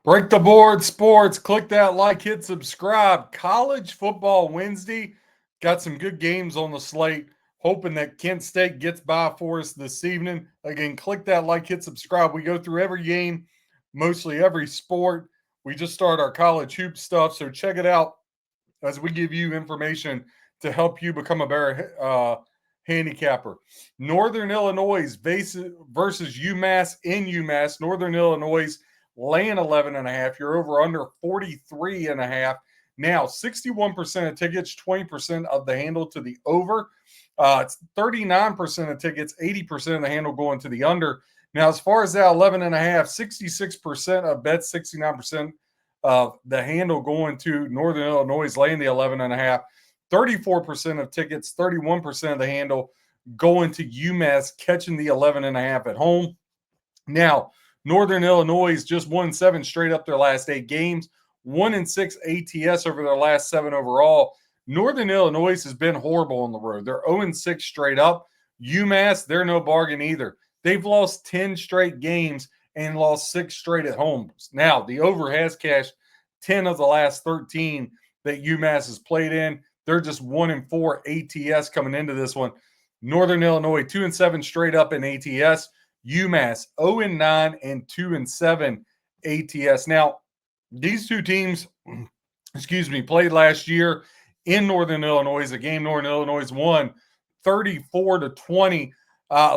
Break the board sports. Click that like, hit subscribe. College football Wednesday. Got some good games on the slate. Hoping that Kent State gets by for us this evening. Again, click that like, hit subscribe. We go through every game, mostly every sport. We just start our college hoop stuff. So check it out as we give you information to help you become a better handicapper. Northern Illinois versus UMass in UMass. Northern Illinois laying 11.5. You're over under 43.5. Now, 61% of tickets, 20% of the handle to the over. It's 39% of tickets, 80% of the handle going to the under. Now, as far as that 11.5, 66% of bets, 69% of the handle going to Northern Illinois, laying the 11.5. 34% of tickets, 31% of the handle going to UMass, catching the 11.5 at home. Now, Northern Illinois just won 7 straight up their last 8 games, 1-6 ATS over their last 7 overall. Northern Illinois has been horrible on the road. They're 0-6 straight up. UMass, they're no bargain either. They've lost 10 straight games and lost 6 straight at home. Now, the over has cashed 10 of the last 13 that UMass has played in. They're just 1-4 ATS coming into this one. Northern Illinois 2-7 straight up in ATS. UMass 0-9 and 2-7 ATS. Now, these two teams, played last year in Northern Illinois. A game Northern Illinois won 34-20.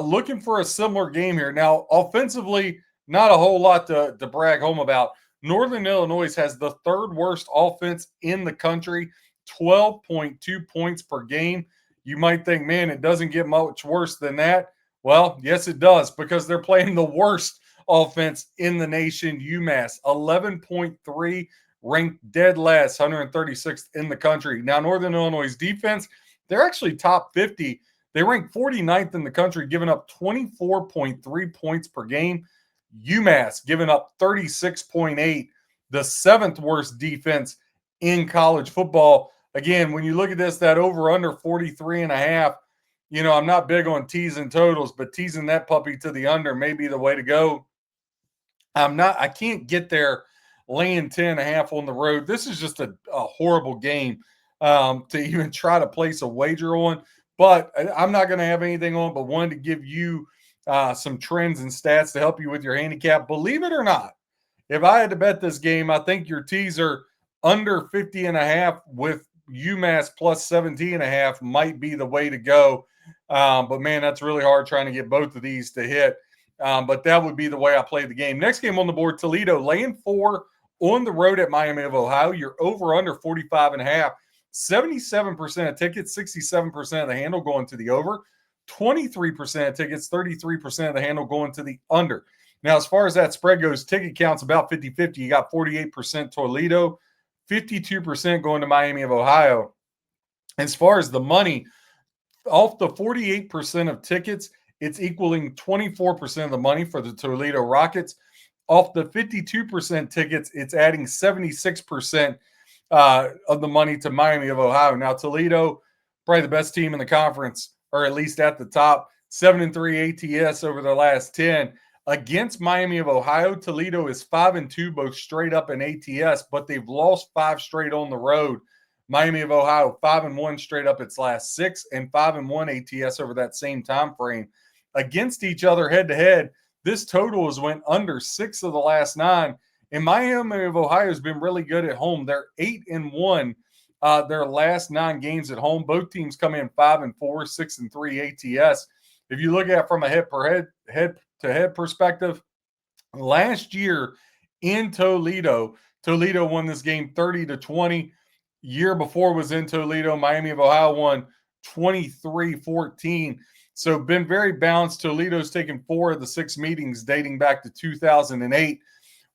Looking for a similar game here. Now, offensively, not a whole lot to brag home about. Northern Illinois has the 3rd worst offense in the country, 12.2 points per game. You might think, man, it doesn't get much worse than that. Well, yes, it does, because they're playing the worst offense in the nation, UMass. 11.3, ranked dead last, 136th in the country. Now, Northern Illinois' defense, they're actually top 50. They rank 49th in the country, giving up 24.3 points per game. UMass giving up 36.8, the 7th worst defense in college football. Again, when you look at this, that over under 43.5, I'm not big on teasing totals, but teasing that puppy to the under may be the way to go. I can't get there laying 10.5 on the road. This is just a horrible game to even try to place a wager on, but I'm not going to have anything on, but wanted to give you some trends and stats to help you with your handicap. Believe it or not, if I had to bet this game, I think your teaser under 50.5 with UMass plus 17.5 might be the way to go. But man, that's really hard trying to get both of these to hit. But that would be the way I play the game. Next game on the board, Toledo laying 4 on the road at Miami of Ohio. You're over under 45.5. 77% of tickets, 67% of the handle going to the over. 23% of tickets, 33% of the handle going to the under. Now, as far as that spread goes, ticket count's about 50-50. You got 48% Toledo, 52% going to Miami of Ohio. As far as the money, off the 48% of tickets, it's equaling 24% of the money for the Toledo Rockets. Off the 52% tickets, it's adding 76% of the money to Miami of Ohio. Now, Toledo, probably the best team in the conference, or at least at the top. 7-3 ATS over their last 10. Against Miami of Ohio, Toledo is 5-2, both straight up in ATS, but they've lost 5 straight on the road. Miami of Ohio, 5-1 straight up its last 6, and 5-1 ATS over that same time frame. Against each other head-to-head, this total has went under 6 of the last 9. And Miami of Ohio has been really good at home. They're 8-1 their last 9 games at home. Both teams come in 5-4, 6-3 ATS. If you look at it from a head-to-head perspective, last year in Toledo won this game 30-20. Year before was in Toledo. Miami of Ohio won 23-14. So been very balanced. Toledo's taken 4 of the 6 meetings dating back to 2008.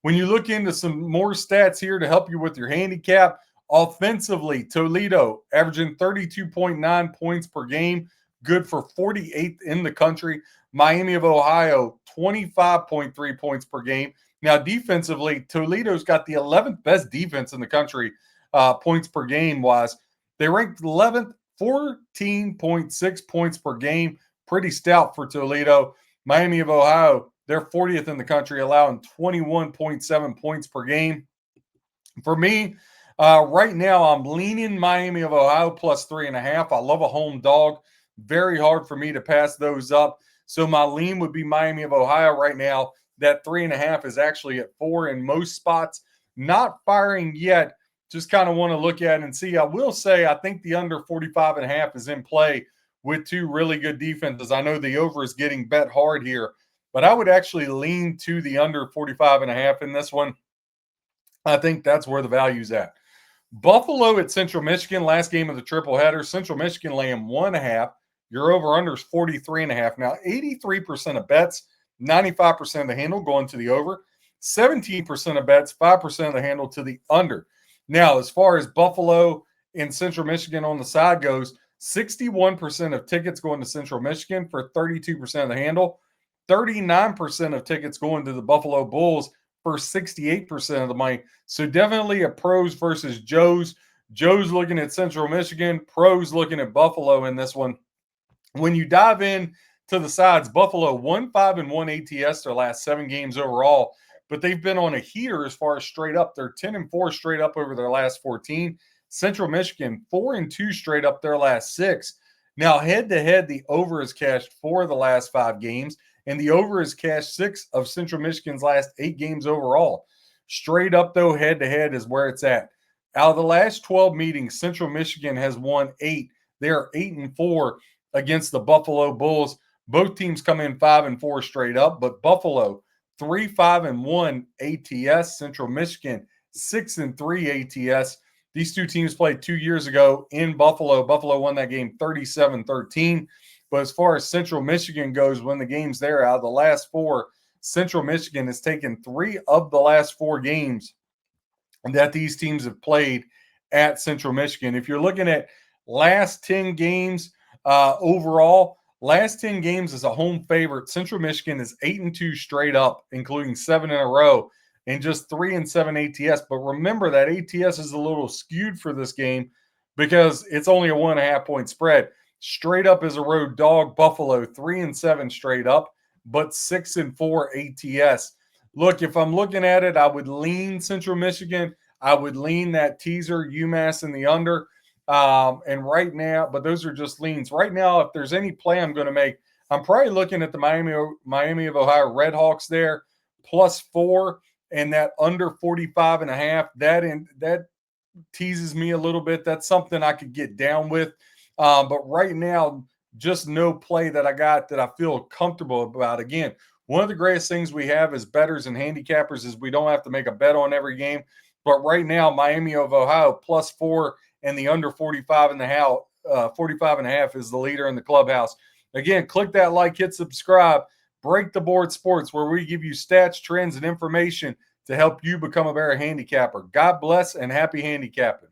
When you look into some more stats here to help you with your handicap, offensively, Toledo averaging 32.9 points per game, good for 48th in the country. Miami of Ohio, 25.3 points per game. Now, defensively, Toledo's got the 11th best defense in the country, points per game wise. They ranked 11th, 14.6 points per game. Pretty stout for Toledo. Miami of Ohio, They're 40th in the country, allowing 21.7 points per game. For me, right now, I'm leaning Miami of Ohio plus 3.5. I love a home dog. Very hard for me to pass those up. So my lean would be Miami of Ohio right now. That 3.5 is actually at 4 in most spots. Not firing yet. Just kind of want to look at it and see. I will say I think the under 45.5 is in play with two really good defenses. I know the over is getting bet hard here, but I would actually lean to the under 45.5 in this one. I think that's where the value's at. Buffalo at Central Michigan, last game of the triple header. Central Michigan laying 1.5. Your over-under is 43.5. Now, 83% of bets, 95% of the handle going to the over, 17% of bets, 5% of the handle to the under. Now, as far as Buffalo and Central Michigan on the side goes, 61% of tickets going to Central Michigan for 32% of the handle, 39% of tickets going to the Buffalo Bulls for 68% of the money. So definitely a pros versus Joes. Joe's looking at Central Michigan, pros looking at Buffalo in this one. When you dive in to the sides, Buffalo 1-5-1 ATS their last 7 games overall, but they've been on a heater as far as straight up. They're 10-4 straight up over their last 14. Central Michigan 4-2 straight up their last 6. Now, head-to-head, the over is cashed 4 of the last 5 games, and the over is cashed 6 of Central Michigan's last 8 games overall. Straight up, though, head-to-head is where it's at. Out of the last 12 meetings, Central Michigan has won 8. They are 8-4 against the Buffalo Bulls. Both teams come in 5-4 straight up, but Buffalo 3-5-1 ATS, Central Michigan 6-3 ATS. These two teams played 2 years ago in Buffalo. Buffalo won that game 37-13. But as far as Central Michigan goes, when the game's there, out of the last 4, Central Michigan has taken 3 of the last 4 games that these teams have played at Central Michigan. If you're looking at last 10 games overall, last 10 games as a home favorite, Central Michigan is 8-2 straight up, including 7 in a row, and just 3-7 ATS. But remember that ATS is a little skewed for this game because it's only a 1.5 point spread. Straight up as a road dog, Buffalo 3-7 straight up, but 6-4 ATS. Look, if I'm looking at it, I would lean Central Michigan. I would lean that teaser UMass in the under. And right now, but those are just leans. Right now, if there's any play I'm going to make, I'm probably looking at the Miami of Ohio Redhawks there, +4, and that under 45.5. That teases me a little bit. That's something I could get down with. But right now, just no play that I got that I feel comfortable about. Again, one of the greatest things we have as bettors and handicappers is we don't have to make a bet on every game. But right now, Miami of Ohio +4 and the under 45.5 is the leader in the clubhouse. Again, click that like, hit subscribe. Break the Board Sports, where we give you stats, trends, and information to help you become a better handicapper. God bless and happy handicapping.